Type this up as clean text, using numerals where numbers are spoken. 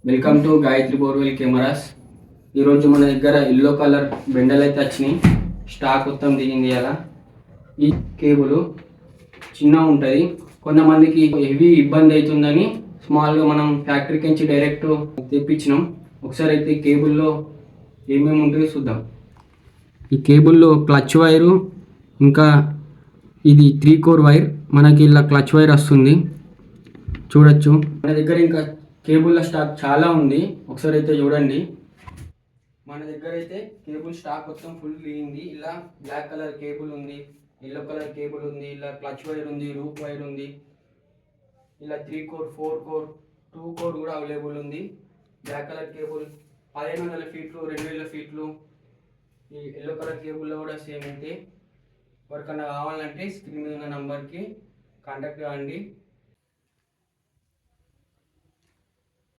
Welcome to Gayatri borewell cameras. ఈరోజు మన దగ్గర ఎల్లో కలర్ బెండలు అయితే వచ్చినాయి. స్టాక్ మొత్తం దిగింది. అలా ఈ కేబుల్ చిన్నగా ఉంటుంది, కొంతమందికి హెవీ ఇబ్బంది అవుతుందని స్మాల్గా మనం ఫ్యాక్టరీకి నుంచి డైరెక్ట్ తెప్పించినాం. ఒకసారి అయితే కేబుల్లో ఏమేమి ఉంటాయో చూద్దాం. ఈ కేబుల్లో క్లచ్ వైరు, ఇంకా ఇది 3 కోర్ వైర్, మనకి ఇలా క్లచ్ వైర్ వస్తుంది చూడొచ్చు. మన దగ్గర ఇంకా కేబుల్ స్టాక్ చాలా ఉంది, ఒకసారి అయితే చూడండి. మన దగ్గర అయితే కేబుల్ స్టాక్ మొత్తం ఫుల్ అయింది. ఇలా బ్లాక్ కలర్ కేబుల్ ఉంది, ఎల్లో కలర్ కేబుల్ ఉంది, ఇలా క్లచ్ వైర్ ఉంది, రూప్ వైర్ ఉంది, ఇలా 3 కోర్ 4 కోర్ 2 కోర్ కూడా అవైలబుల్ ఉంది. బ్లాక్ కలర్ కేబుల్ 1500 ఫీట్లు 2000 ఫీట్లు. ఈ ఎల్లో కలర్ కేబుల్లో కూడా సేమ్ అయితే. ఎవరికన్నా కావాలంటే స్క్రీన్ మీద ఉన్న నంబర్కి కాంటాక్ట్ కావండి.